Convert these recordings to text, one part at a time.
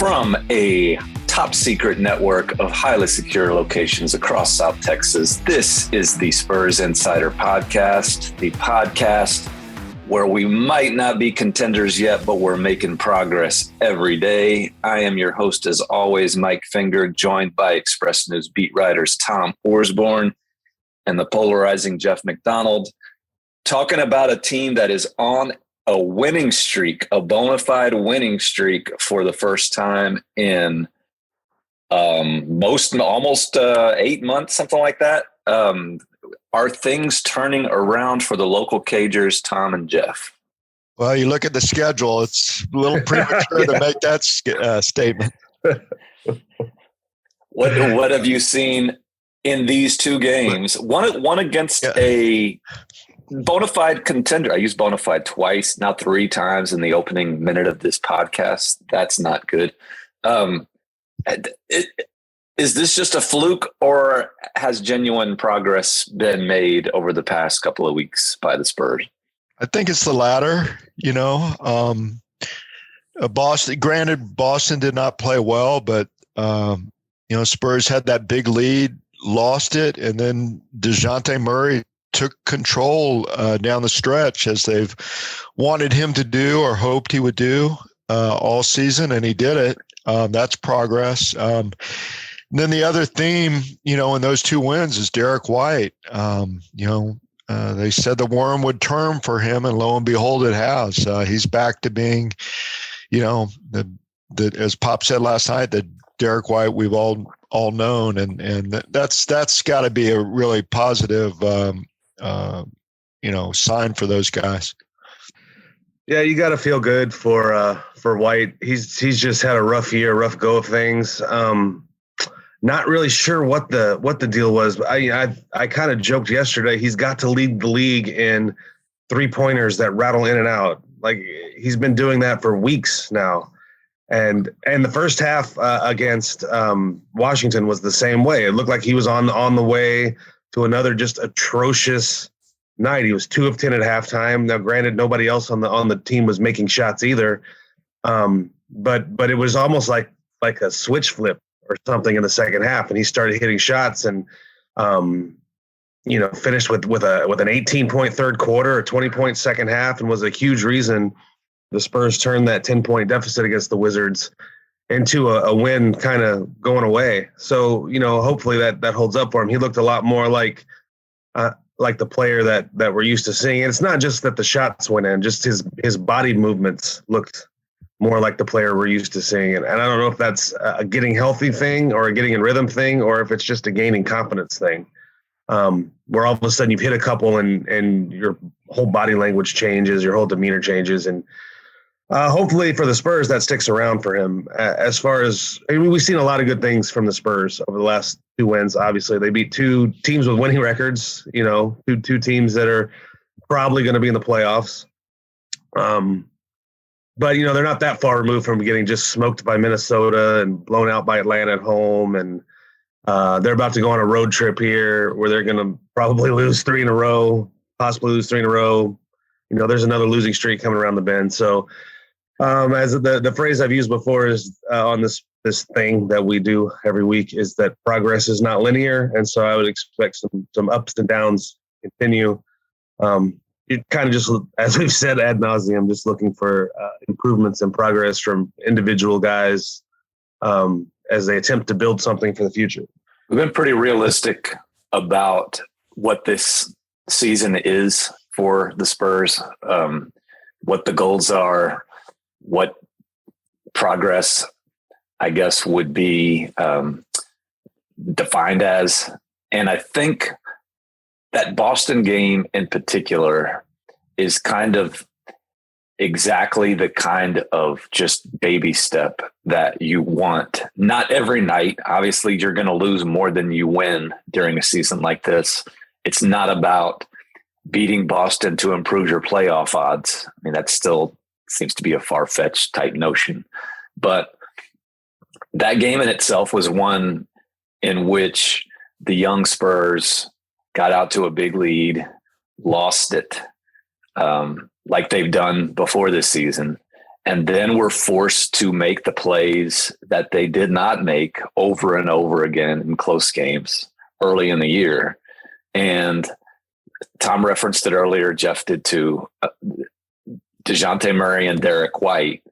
From a top secret network of highly secure locations across South Texas, this is the Spurs Insider Podcast, the podcast where we might not be contenders yet, but we're making progress every day. I am your host, as always, Mike Finger, joined by Express News beat writers Tom Orsborn and the polarizing Jeff McDonald, talking about a team that is on a winning streak, a bona fide winning streak for the first time in almost 8 months, something like that. Are things turning around for the local Cagers, Tom and Jeff? Well, you look at the schedule, it's a little premature to make that statement. What have you seen in these two games? One against a bona fide contender. I used bona fide twice, now 3 times in the opening minute of this podcast. That's not good. Is this just a fluke, or has genuine progress been made over the past couple of weeks by the Spurs? I think it's the latter. Boston did not play well, but Spurs had that big lead, lost it, and then DeJounte Murray took control down the stretch, as they've wanted him to do or hoped he would do all season, and he did it. That's progress. And then the other theme, in those 2 wins is Derek White. They said the worm would turn for him, and lo and behold, it has. He's back to being, as Pop said last night, the Derek White we've all known, and that's got to be a really positive, sign for those guys. Yeah, you got to feel good for White. He's just had a rough go of things. Not really sure what the deal was. But I kind of joked yesterday, he's got to lead the league in 3-pointers that rattle in and out. Like, he's been doing that for weeks now. And the first half against Washington was the same way. It looked like he was on the way to another just atrocious night. He was 2 of 10 at halftime. Now, granted, nobody else on the team was making shots either. But it was almost like a switch flip or something in the second half, and he started hitting shots and finished with an 18-point third quarter, a 20-point second half, and was a huge reason the Spurs turned that 10-point deficit against the Wizards into a win kind of going away. So, hopefully that holds up for him. He looked a lot more like the player that we're used to seeing. And it's not just that the shots went in, just his body movements looked more like the player we're used to seeing. And I don't know if that's a getting healthy thing or a getting in rhythm thing, or if it's just a gaining confidence thing, where all of a sudden you've hit a couple and your whole body language changes, your whole demeanor changes. And hopefully for the Spurs, that sticks around for him. As far as, we've seen a lot of good things from the Spurs over the last 2 wins. Obviously, they beat 2 teams with winning records, two teams that are probably going to be in the playoffs. But, they're not that far removed from getting just smoked by Minnesota and blown out by Atlanta at home. And they're about to go on a road trip here where they're going to probably lose 3 in a row, possibly lose 3 in a row. There's another losing streak coming around the bend. So as the phrase I've used before is on this thing that we do every week is that progress is not linear. And so I would expect some ups and downs continue. You kind of just, as we've said ad nauseum, just looking for improvements and progress from individual guys as they attempt to build something for the future. We've been pretty realistic about what this season is for the Spurs, what the goals are, what progress, I guess, would be defined as. And I think that Boston game in particular is kind of exactly the kind of just baby step that you want. Not every night. Obviously, you're going to lose more than you win during a season like this. It's not about beating Boston to improve your playoff odds. I mean, that still seems to be a far-fetched type notion. But that game in itself was one in which the young Spurs got out to a big lead, lost it, like they've done before this season, and then were forced to make the plays that they did not make over and over again in close games early in the year. And Tom referenced it earlier, Jeff did too. DeJounte Murray and Derek White,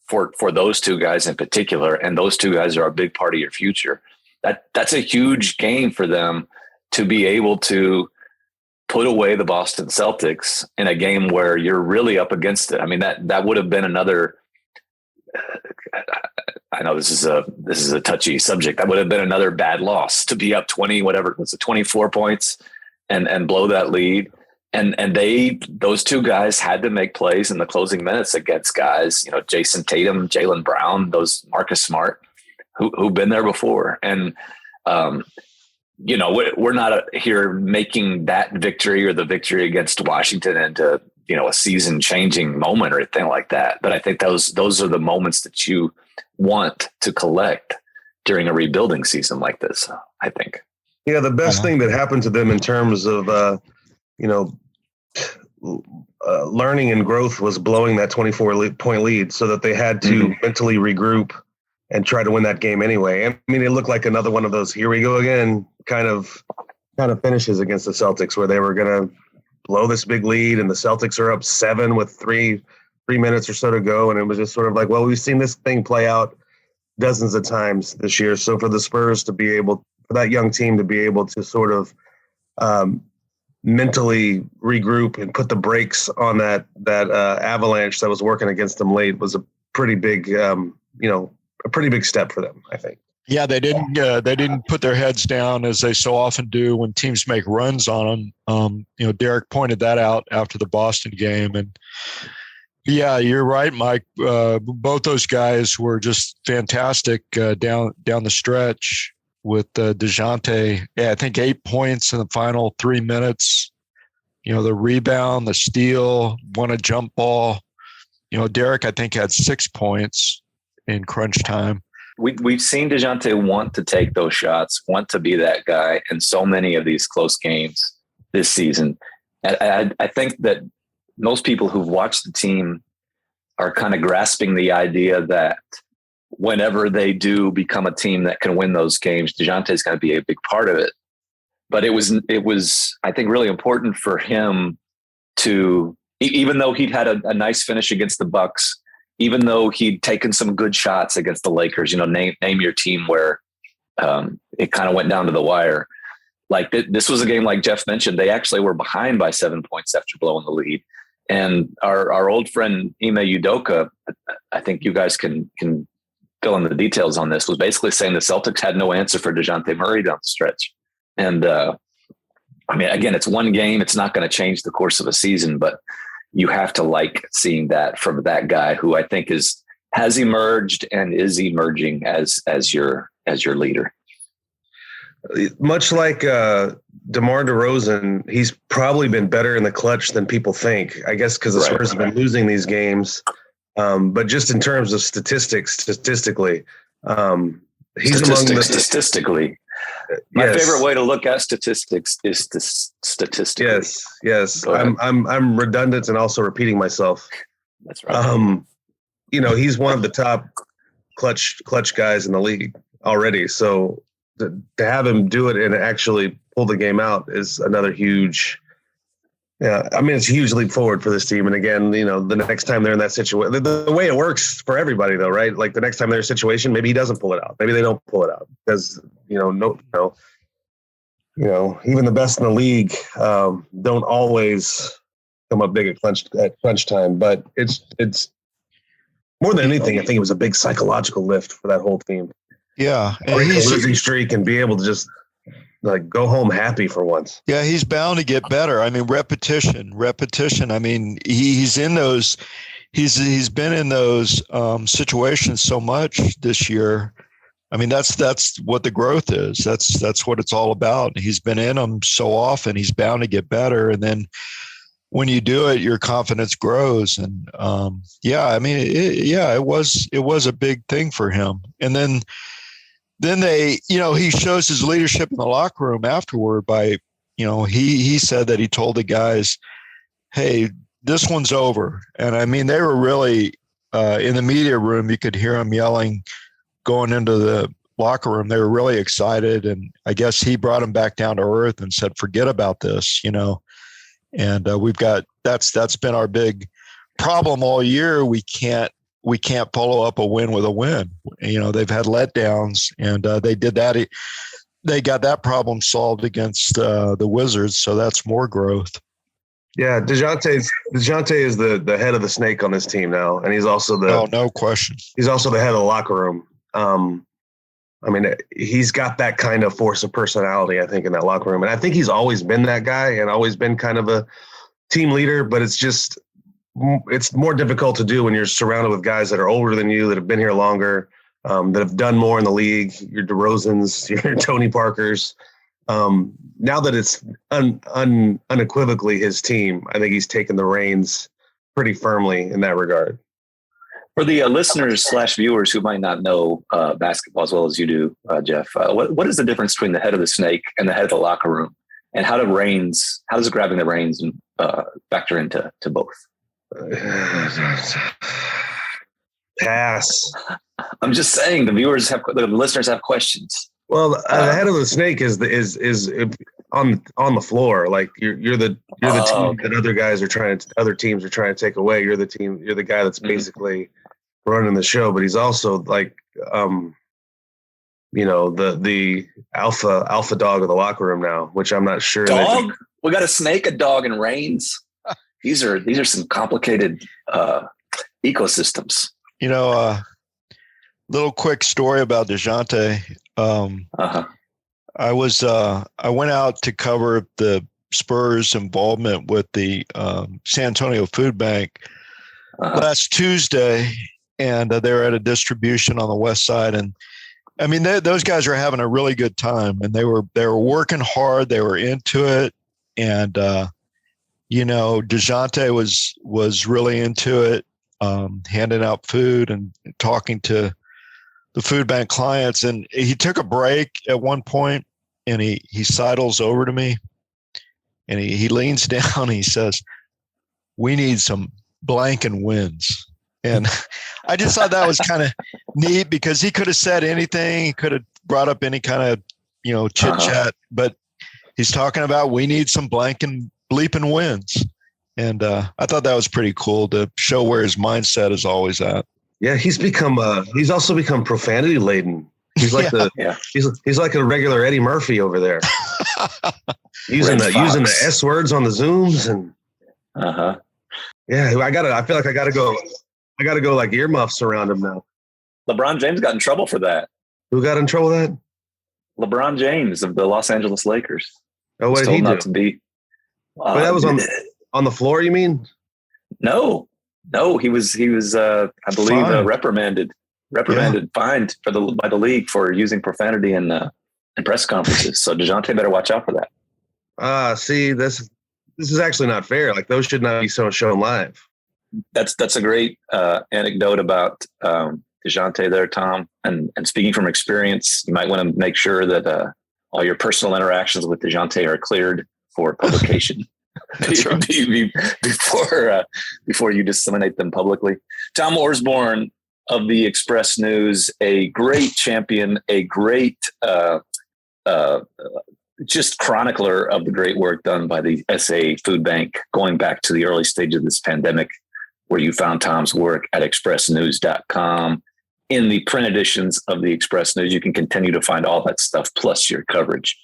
for those two guys in particular, and those two guys are a big part of your future. That's a huge game for them to be able to put away the Boston Celtics in a game where you're really up against it. I mean, that would have been another, I know this is a touchy subject. That would have been another bad loss to be up 20, whatever, was it 24 points and blow that lead. And those two guys had to make plays in the closing minutes against guys, Jason Tatum, Jaylen Brown, those Marcus Smart, who've been there before. And, we're not here making that victory or the victory against Washington into, a season changing moment or anything like that. But I think those are the moments that you want to collect during a rebuilding season like this, I think. Yeah. The best thing that happened to them in terms of, learning and growth was blowing that 24-point lead so that they had to mentally regroup and try to win that game anyway. I mean, it looked like another one of those, here we go again, kind of finishes against the Celtics where they were going to blow this big lead and the Celtics are up 7 with three minutes or so to go. And it was just sort of like, well, we've seen this thing play out dozens of times this year. So for the Spurs to be able, for that young team to be able to sort of mentally regroup and put the brakes on that avalanche that was working against them late was a pretty big, a pretty big step for them, I think. Yeah, they didn't put their heads down as they so often do when teams make runs on them. Derek pointed that out after the Boston game, and yeah, you're right, Mike. Both those guys were just fantastic down the stretch with DeJounte. Yeah, I think 8 points in the final 3 minutes. The rebound, the steal, won a jump ball. Derek, I think, had 6 points in crunch time. We've seen DeJounte want to take those shots, want to be that guy in so many of these close games this season. I think that most people who've watched the team are kind of grasping the idea that whenever they do become a team that can win those games, DeJounte is going to be a big part of it. But it was, I think, really important for him to, even though he'd had a nice finish against the Bucks, even though he'd taken some good shots against the Lakers, name your team where it kind of went down to the wire. Like this was a game, like Jeff mentioned, they actually were behind by 7 points after blowing the lead. And our old friend Ime Udoka, I think you guys can fill in the details on this, was basically saying the Celtics had no answer for DeJounte Murray down the stretch. And again, it's one game. It's not going to change the course of a season, but you have to like seeing that from that guy who I think has emerged and is emerging as your leader. Much like DeMar DeRozan, he's probably been better in the clutch than people think, I guess, because the Spurs have been losing these games. But just in terms of statistically, he's statistically. My favorite way to look at statistics is statistically. Yes. I'm redundant and also repeating myself. That's right. He's one of the top clutch guys in the league already. So to have him do it and actually pull the game out is another huge. Yeah, it's a huge leap forward for this team. And again, the next time they're in that situation, the way it works for everybody though, right? Like the next time they're in a situation, maybe he doesn't pull it out. Maybe they don't pull it out because, even the best in the league don't always come up big at crunch time. But it's more than anything, I think it was a big psychological lift for that whole team. Yeah. And he's a losing streak and be able to just go home happy for once. Yeah, he's bound to get better. Repetition. He's in those. He's been in those situations so much this year. That's what the growth is. That's what it's all about. He's been in them so often. He's bound to get better, and then when you do it, your confidence grows. And it was a big thing for him. And then he shows his leadership in the locker room afterward by, he said that he told the guys, hey, this one's over. And they were really in the media room, you could hear them yelling going into the locker room. They were really excited. And I guess he brought them back down to earth and said, forget about this, and that's been our big problem all year. We can't follow up a win with a win. They've had letdowns, and they did that. They got that problem solved against the Wizards, so that's more growth. Yeah, DeJounte is the head of the snake on this team now, and he's also no question. He's also the head of the locker room. He's got that kind of force of personality, I think, in that locker room, and I think he's always been that guy and always been kind of a team leader. But it's more difficult to do when you're surrounded with guys that are older than you, that have been here longer, that have done more in the league. Your DeRozans, your Tony Parkers. Now that it's unequivocally his team, I think he's taken the reins pretty firmly in that regard. For the listeners/viewers who might not know basketball as well as you do, Jeff, what is the difference between the head of the snake and the head of the locker room? And how does grabbing the reins factor into both? Pass. I'm just saying the listeners have questions. Well, the head of the snake is on the floor. Like you're the team that other teams are trying to take away. You're the guy that's basically running the show, but he's also like the alpha dog of the locker room now, which I'm not sure. Dog? We got a snake, a dog, and reins. These are some complicated ecosystems. Little quick story about DeJounte. I went out to cover the Spurs' involvement with the San Antonio Food Bank last Tuesday, and they were at a distribution on the west side. And I mean, those guys are having a really good time, and they were working hard. They were into it, and DeJounte was really into it, handing out food and talking to the food bank clients. And he took a break at one point, and he sidles over to me, and he leans down and he says, "We need some blank and wins." And I just thought that was kind of neat, because he could have said anything. He could have brought up any kind of, chit chat, but he's talking about we need some blank and bleeping wins. And I thought that was pretty cool to show where his mindset is always at. Yeah, he's also become profanity laden. He's like he's like a regular Eddie Murphy over there. using the S words on the Zooms and yeah, I feel like I gotta go like earmuffs around him now. LeBron James got in trouble for that. Who got in trouble with that? LeBron James of the Los Angeles Lakers. Oh, what did he do? Not to be. But that was on the floor, you mean? No, he was I believe reprimanded, fined by the league for using profanity in press conferences. So DeJounte better watch out for that. See, this is actually not fair. Like, those should not be shown live. That's a great anecdote about DeJounte there, Tom. And speaking from experience, you might want to make sure that all your personal interactions with DeJounte are cleared for publication. That's right. Before you disseminate them publicly. Tom Orsborn of the Express News, a great champion, a great just chronicler of the great work done by the SA Food Bank going back to the early stage of this pandemic, where you found Tom's work at expressnews.com. In the print editions of the Express News, you can continue to find all that stuff, plus your coverage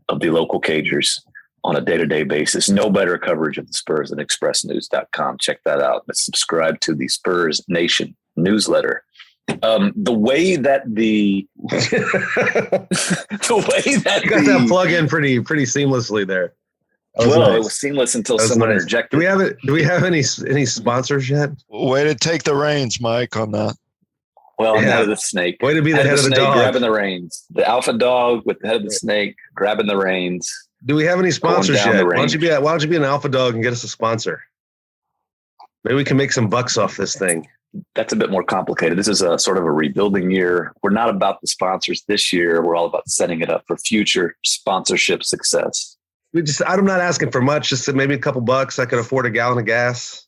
of the local Cagers on a day-to-day basis. No better coverage of the Spurs than expressnews.com. Check that out. But subscribe to the Spurs Nation newsletter. The way that you got that plug in pretty seamlessly there. It was seamless until someone interjected. Do we have any sponsors yet? Way to take the reins, Mike, on that. Well, I'm the head of the snake. Way to be the head of the dog. Grabbing the reins. The alpha dog with the head of the snake, grabbing the reins. Do we have any sponsors yet? Why don't you be an alpha dog and get us a sponsor? Maybe we can make some bucks off this thing. That's a bit more complicated. This is a sort of a rebuilding year. We're not about the sponsors this year. We're all about setting it up for future sponsorship success. I'm not asking for much. Just maybe a couple bucks. I could afford a gallon of gas.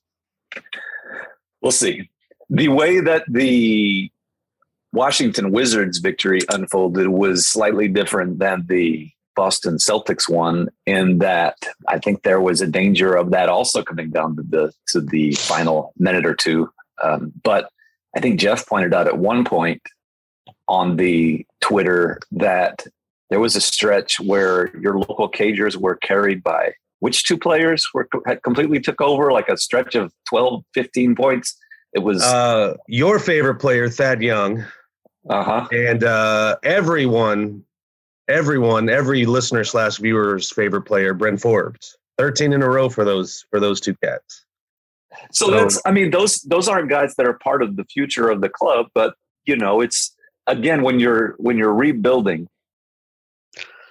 We'll see. The way that the Washington Wizards victory unfolded was slightly different than the Boston Celtics one, in that I think there was a danger of that also coming down to the final minute or two. But I think Jeff pointed out at one point on the Twitter that there was a stretch where your local cagers were carried by which two players had completely took over, like a stretch of 12, 15 points. It was your favorite player, Thad Young. And every listener / viewer's favorite player, Bryn Forbes. 13 in a row for those two cats. So those aren't guys that are part of the future of the club, but it's, again, when you're rebuilding,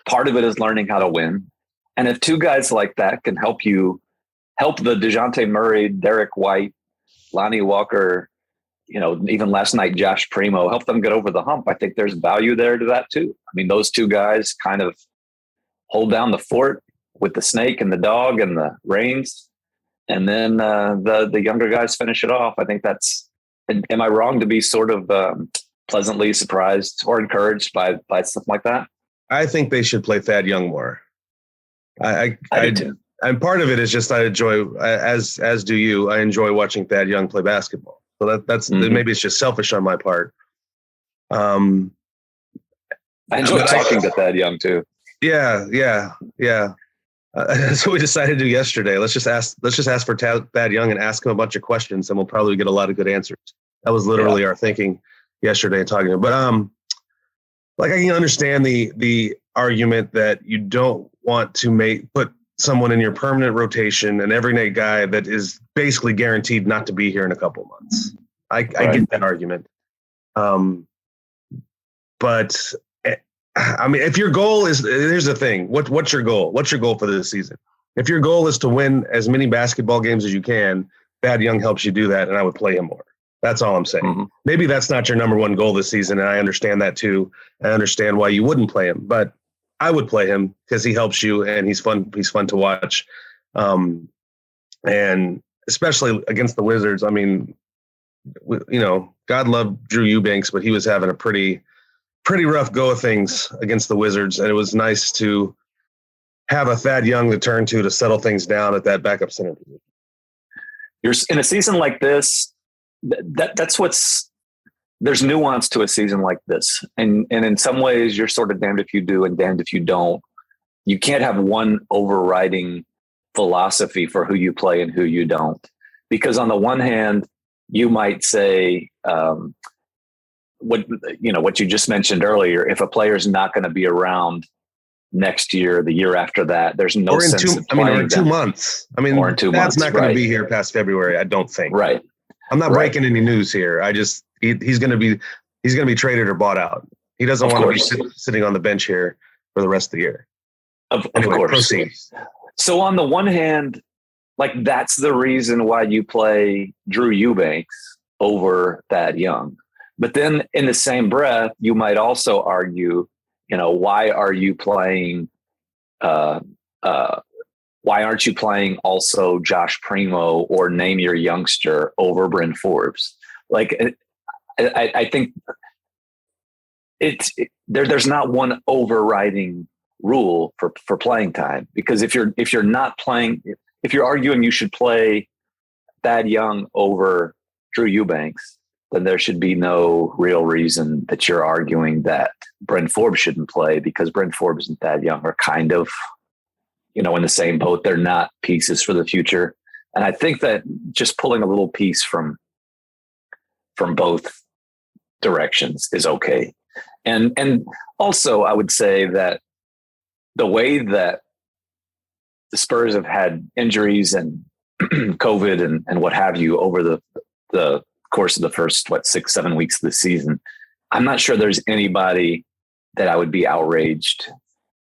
part of it is learning how to win. And if two guys like that can help the DeJounte Murray, Derek White, Lonnie Walker, even last night, Josh Primo, help them get over the hump, I think there's value there to that too. I mean, those two guys kind of hold down the fort with the snake and the dog and the reins. And then the younger guys finish it off. I think that's, am I wrong to be sort of pleasantly surprised or encouraged by stuff like that? I think they should play Thad Young more. I do too. And part of it is just I enjoy, as do you, I enjoy watching Thad Young play basketball. So that's maybe it's just selfish on my part. I enjoy talking to Thad Young too. Yeah. That's what we decided to do yesterday. Let's just ask for Thad Young and ask him a bunch of questions, and we'll probably get a lot of good answers. That was literally our thinking yesterday talking to him. But like, I can understand the argument that you don't want to put someone in your permanent rotation, an everyday guy that is basically guaranteed not to be here in a couple of months. I get that argument. But I mean, if your goal is, here's the thing. What's your goal? What's your goal for this season? If your goal is to win as many basketball games as you can, Thad Young helps you do that, and I would play him more. That's all I'm saying. Mm-hmm. Maybe that's not your number one goal this season, and I understand that too. I understand why you wouldn't play him, but I would play him because he helps you and he's fun. He's fun to watch. And especially against the Wizards. I mean, God love Drew Eubanks, but he was having a pretty rough go of things against the Wizards. And it was nice to have a Thad Young to turn to settle things down at that backup center position. You're in a season like this. That's there's nuance to a season like this. And in some ways you're sort of damned if you do and damned if you don't. You can't have one overriding philosophy for who you play and who you don't. Because on the one hand, you might say, what you just mentioned earlier, if a player's not going to be around next year, the year after that, there's no sense of playing or in 2 months. I mean, that's not going to be here past February, I don't think. Right. I'm not breaking any news here. He's going to be traded or bought out. He doesn't want to be sitting on the bench here for the rest of the year. Of course. Proceed. So on the one hand, like, that's the reason why you play Drew Eubanks over Thad Young. But then in the same breath, you might also argue, why are you playing? Why aren't you playing also Josh Primo or name your youngster over Bryn Forbes? Like, I think there's not one overriding rule for playing time, because if you're not playing, if you're arguing you should play Thad Young over Drew Eubanks, then there should be no real reason that you're arguing that Bryn Forbes shouldn't play, because Bryn Forbes and Thad Young are kind of, in the same boat. They're not pieces for the future. And I think that just pulling a little piece from both directions is okay. And also I would say that the way that the Spurs have had injuries and COVID and what have you over the course of the first 6-7 weeks of the season, I'm not sure there's anybody that I would be outraged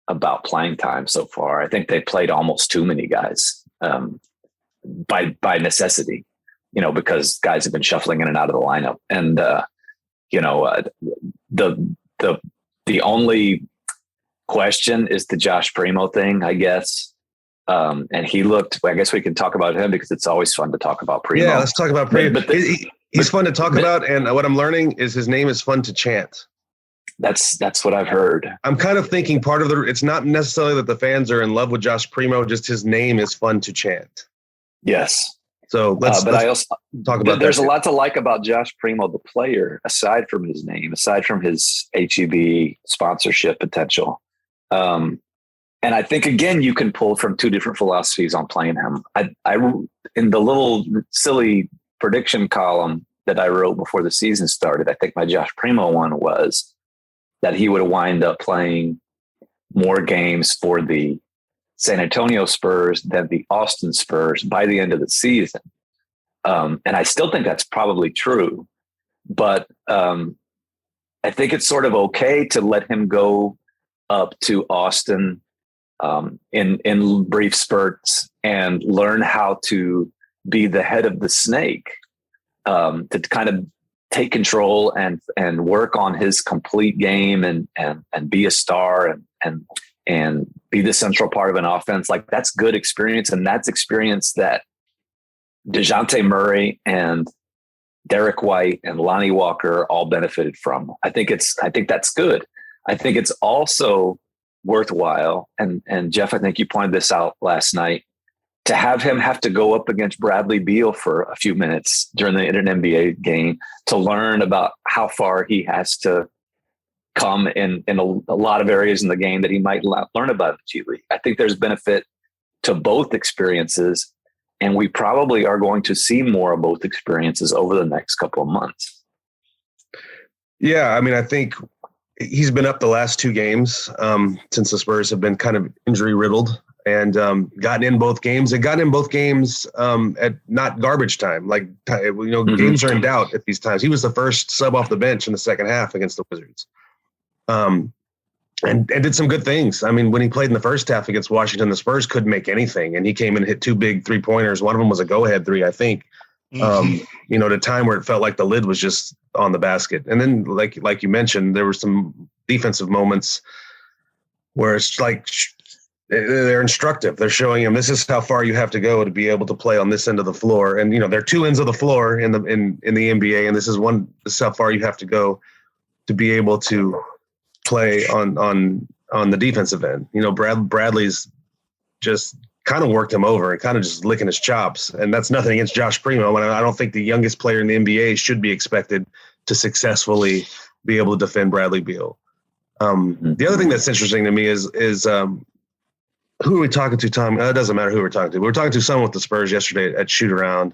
about playing time so far. I think they played almost too many guys by necessity, because guys have been shuffling in and out of the lineup. And the only question is the Josh Primo thing, I guess. And he looked, I guess we can talk about him because it's always fun to talk about Primo. Yeah, let's talk about Primo. But He's fun to talk about, and what I'm learning is his name is fun to chant. That's what I've heard. I'm kind of thinking it's not necessarily that the fans are in love with Josh Primo, just his name is fun to chant. Yes. So let's I also talk about there's that. a lot to like about Josh Primo, the player, aside from his name, aside from his HEB sponsorship potential. And I think, again, you can pull from two different philosophies on playing him. I in the little silly prediction column that I wrote before the season started, I think my Josh Primo one was that he would wind up playing more games for the San Antonio Spurs than the Austin Spurs by the end of the season. And I still think that's probably true, but I think it's sort of okay to let him go up to Austin in brief spurts and learn how to be the head of the snake, to kind of take control and work on his complete game and be a star and be the central part of an offense. Like, that's good experience. And that's experience that DeJounte Murray and Derek White and Lonnie Walker all benefited from. I think that's good. I think it's also worthwhile. And Jeff, I think you pointed this out last night, to have him have to go up against Bradley Beal for a few minutes during the NBA game to learn about how far he has to come in a lot of areas in the game that he might learn about the G League. I think there's benefit to both experiences, and we probably are going to see more of both experiences over the next couple of months. Yeah, I mean, I think he's been up the last two games since the Spurs have been kind of injury riddled, and gotten in both games at not garbage time. Like, games are in doubt at these times. He was the first sub off the bench in the second half against the Wizards. And did some good things. I mean, when he played in the first half against Washington, the Spurs couldn't make anything, and he came and hit two big 3-pointers. One of them was a go-ahead three, I think. At a time where it felt like the lid was just on the basket. And then, like you mentioned, there were some defensive moments where it's like they're instructive. They're showing him, this is how far you have to go to be able to play on this end of the floor. And there are two ends of the floor in the NBA, and this is how far you have to go to be able to play on the defensive end. Bradley's just kind of worked him over and kind of just licking his chops. And that's nothing against Josh Primo. And I don't think the youngest player in the NBA should be expected to successfully be able to defend Bradley Beal. The other thing that's interesting to me is who are we talking to, Tom? It doesn't matter who we're talking to. We were talking to someone with the Spurs yesterday at shoot around,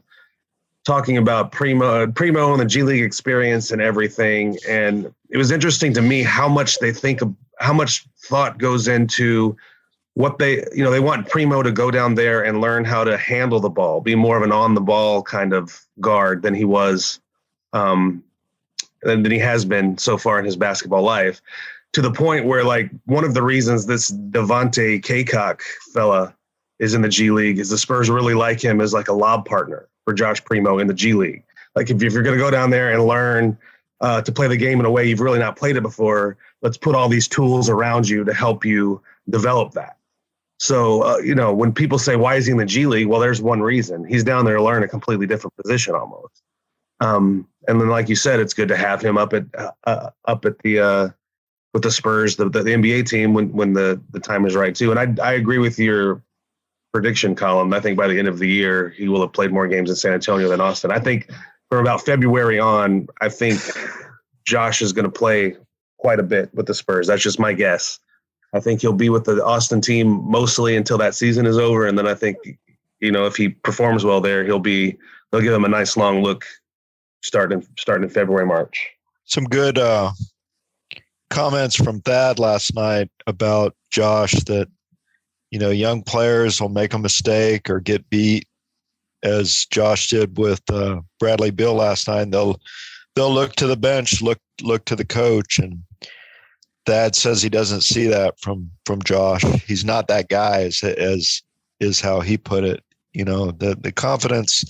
talking about Primo and the G League experience and everything. And it was interesting to me how much thought goes into what they want Primo to go down there and learn how to handle the ball, be more of an on the ball kind of guard than he was, than he has been so far in his basketball life, to the point where, like, one of the reasons this Devontae Kaycock fella is in the G League is the Spurs really like him as like a lob partner for Josh Primo in the G League. Like, if you're going to go down there and learn to play the game in a way you've really not played it before, let's put all these tools around you to help you develop that. So, when people say, why is he in the G League? Well, there's one reason. He's down there to learn a completely different position almost. And then, like you said, it's good to have him up at the with the Spurs, the NBA team when the time is right too. And I agree with your prediction column. I think by the end of the year, he will have played more games in San Antonio than Austin. I think from about February on, I think Josh is going to play quite a bit with the Spurs. That's just my guess. I think he'll be with the Austin team mostly until that season is over. And then I think, if he performs well there, they'll give him a nice long look starting in February, March. Some good comments from Thad last night about Josh that, young players will make a mistake or get beat, as Josh did with Bradley Beal last night. And they'll look to the bench, look to the coach, and Thad says he doesn't see that from Josh. He's not that guy, as is how he put it. The confidence,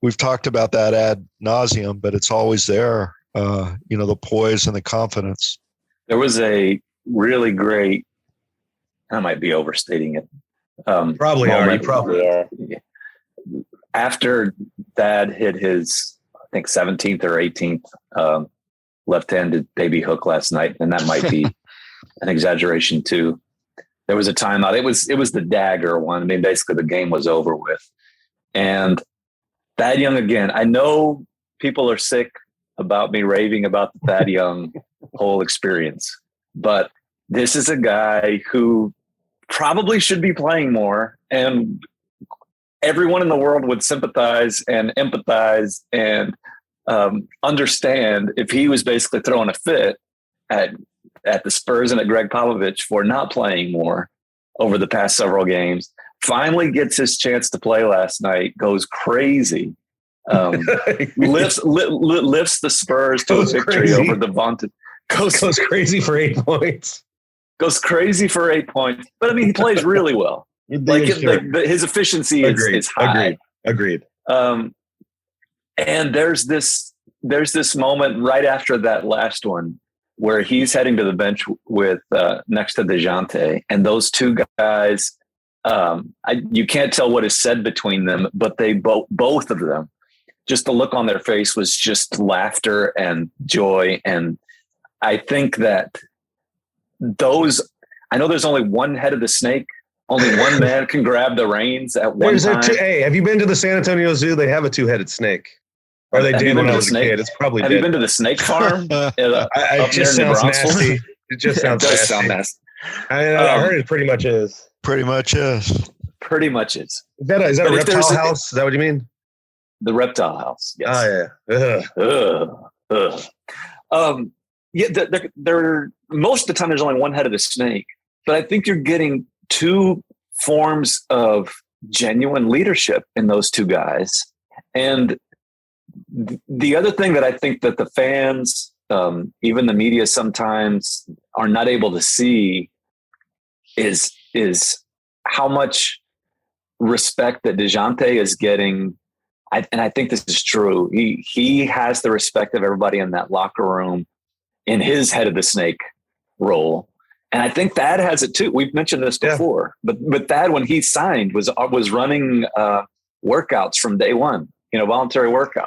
we've talked about that ad nauseum, but it's always there. The poise and the confidence. There was a really great, I might be overstating it. Probably are. You probably are. After Thad hit his think 17th or 18th left-handed baby hook last night, and that might be an exaggeration too. There was a timeout. It was the dagger one. I mean, basically the game was over with. And Thad Young again. I know people are sick about me raving about the Thad Young whole experience, but this is a guy who probably should be playing more, and everyone in the world would sympathize and empathize and understand if he was basically throwing a fit at the Spurs and at Greg Popovich for not playing more over the past several games. Finally gets his chance to play last night, goes crazy, lifts the Spurs to a victory over the vaunted. Goes crazy for 8 points. Goes crazy for 8 points. But I mean, he plays really well. Like his efficiency is high. Agreed. And there's this moment right after that last one where he's heading to the bench with next to DeJounte, and those two guys, you can't tell what is said between them, but they both of them, just the look on their face was just laughter and joy. And I think that I know there's only one head of the snake. Only one man can grab the reins at one time. Hey, have you been to the San Antonio Zoo? They have a two-headed snake. Or they did when I was a kid. It's probably Have you been to the snake farm? It just sounds nasty. It just sounds nasty. Sound nasty. I heard it pretty much is. Pretty much is. Pretty much is. Is that a reptile house? Is that what you mean? The reptile house. Yes. Oh, yeah. There most of the time there's only one head of the snake, but I think you're getting two forms of genuine leadership in those two guys. And the other thing that I think that the fans, even the media sometimes are not able to see is how much respect that DeJounte is getting. And I think this is true. He has the respect of everybody in that locker room in his head of the snake role. And I think Thad has it too. We've mentioned this before, but Thad, when he signed, was running workouts from day one, voluntary workouts.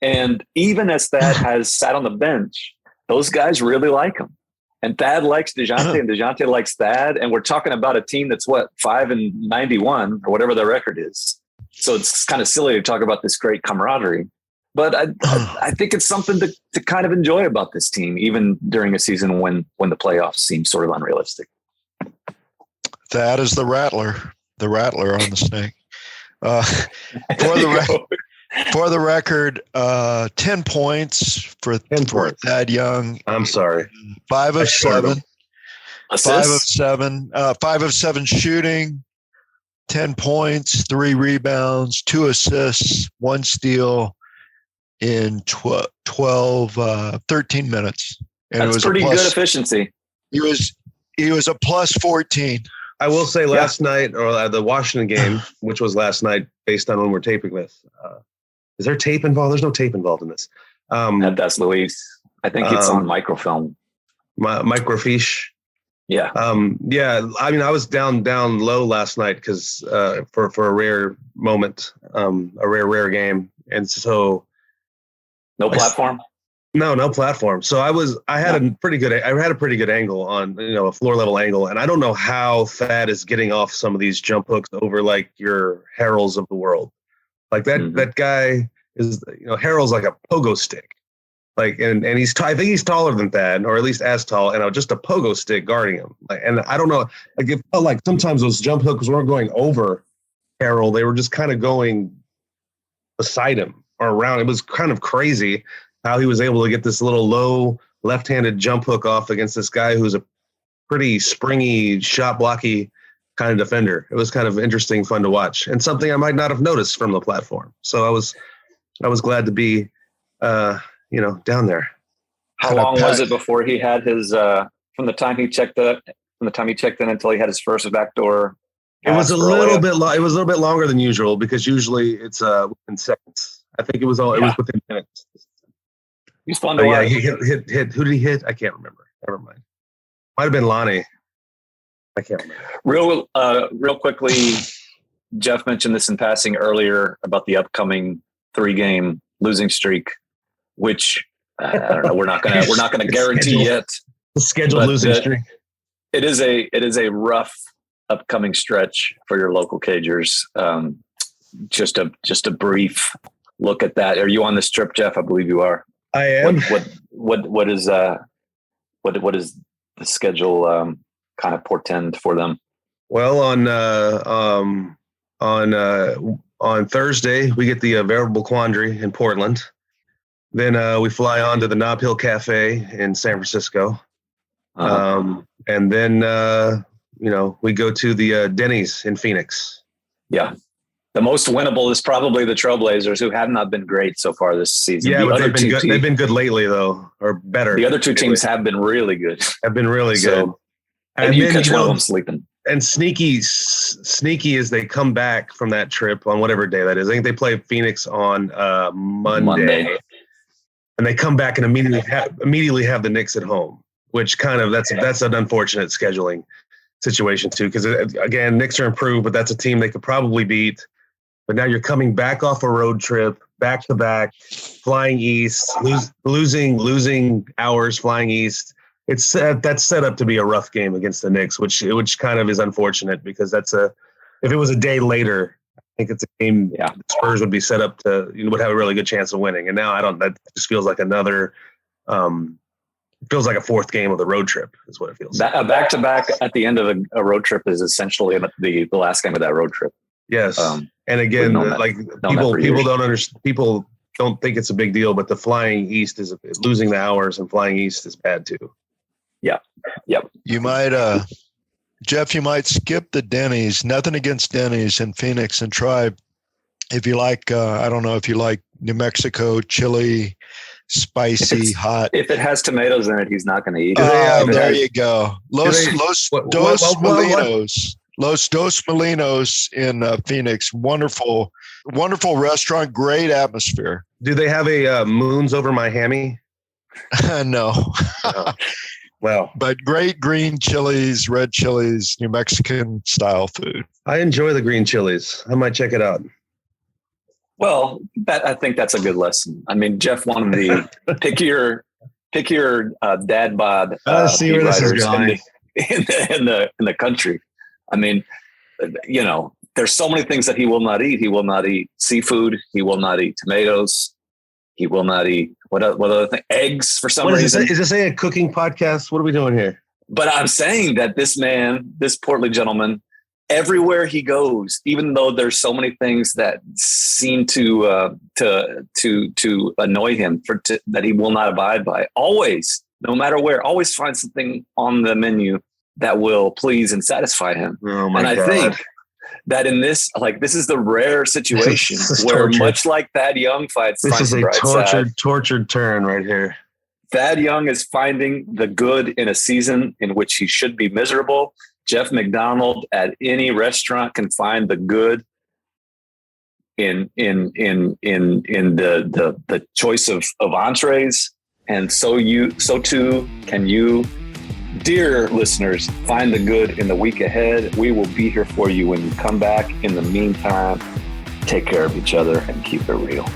And even as Thad has sat on the bench, those guys really like him. And Thad likes DeJounte and DeJounte likes Thad. And we're talking about a team that's 5-91 or whatever their record is. So it's kind of silly to talk about this great camaraderie. But I think it's something to kind of enjoy about this team, even during a season when the playoffs seem sort of unrealistic. That is the rattler on the snake. For the record, 10 points for Thad Young. I'm sorry. 5 of 7. Assists? 5 of 7 shooting. 10 points, 3 rebounds, 2 assists, 1 steal in 13 minutes. And that's pretty good efficiency. He was a plus 14. I will say last night, or the Washington game, which was last night based on when we're taping this. Is there tape involved? There's no tape involved in this. That's Luis. I think it's on microfilm. Microfiche. Yeah. Yeah. I mean, I was down low last night because for a rare moment, a rare game, and so no platform. No platform. So I had a pretty good angle on a floor level angle, and I don't know how Thad is getting off some of these jump hooks over like your Harrells of the world, like that. Mm-hmm. That guy is Harrell's like a pogo stick. Like, and I think he's taller than Thad, or at least as tall, and just a pogo stick guarding him. Like, and I don't know, like it felt like sometimes those jump hooks weren't going over Harrell; they were just kind of going beside him or around. It was kind of crazy how he was able to get this little low left-handed jump hook off against this guy who's a pretty springy, shot blocky kind of defender. It was kind of interesting, fun to watch, and something I might not have noticed from the platform. So I was glad to be. Down there. How long was it before he had his from the time he checked in until he had his first backdoor? It was a little bit longer than usual, because usually it's within seconds. I think it was within minutes. He's fun to watch. Yeah, he hit. Who did he hit? I can't remember. Never mind. Might have been Lonnie. I can't remember. Real quickly, Jeff mentioned this in passing earlier about the upcoming 3-game losing streak, which I don't know. We're not gonna guarantee yet. The scheduled losing streak. It is a rough upcoming stretch for your local Cagers. Just a brief look at that. Are you on this trip, Jeff? I believe you are. I am. What is the schedule kind of portend for them? Well, on Thursday we get the veritable quandary in Portland. Then we fly on to the Nob Hill Cafe in San Francisco, and then we go to the Denny's in Phoenix. Yeah. The most winnable is probably the Trailblazers, who have not been great so far this season. Yeah, but they've been good lately, though, or better. The other two teams have been really good. Good. And you catch one of them sleeping. And sneaky as they come back from that trip on whatever day that is. I think they play Phoenix on Monday. And they come back and immediately have the Knicks at home, which kind of that's an unfortunate scheduling situation too. Because again, Knicks are improved, but that's a team they could probably beat. But now you're coming back off a road trip, back to back, flying east, losing hours flying east. That's set up to be a rough game against the Knicks, which kind of is unfortunate because if it was a day later, I think it's a game the Spurs would be set up to would have a really good chance of winning. And now that just feels like feels like a fourth game of the road trip is what it feels. A back to back at the end of a road trip is essentially the last game of that road trip. Yes. And again, people don't understand. People don't think it's a big deal, but the flying east is losing the hours, and flying east is bad too. Yeah. Yep. You might, Jeff, skip the Denny's. Nothing against Denny's in Phoenix, and try, if you like, I don't know if you like New Mexico chili, spicy, hot. If it has tomatoes in it, he's not going to eat it. Oh, there you go. Los Dos Molinos in Phoenix. Wonderful restaurant. Great atmosphere. Do they have a Moons Over Miami? No. Well, but great green chilies, red chilies, New Mexican style food. I enjoy the green chilies. I might check it out. Well, I think that's a good lesson. I mean, Jeff, one of the pick your dad bod see where this is going in the country. I mean, there's so many things that he will not eat. He will not eat seafood. He will not eat tomatoes. He will not eat what other thing? Eggs for some reason. Is this a cooking podcast? What are we doing here? But I'm saying that this portly gentleman, everywhere he goes, even though there's so many things that seem to annoy him that he will not abide by, always, no matter where, always find something on the menu that will please and satisfy him. Oh my God. I think that in this is the rare situation where torture. Much like Thad Young finds a tortured turn right here. Thad Young is finding the good in a season in which he should be miserable. Jeff McDonald at any restaurant can find the good in the choice of entrees, and so too can you. Dear listeners, find the good in the week ahead. We will be here for you when you come back. In the meantime, take care of each other and keep it real.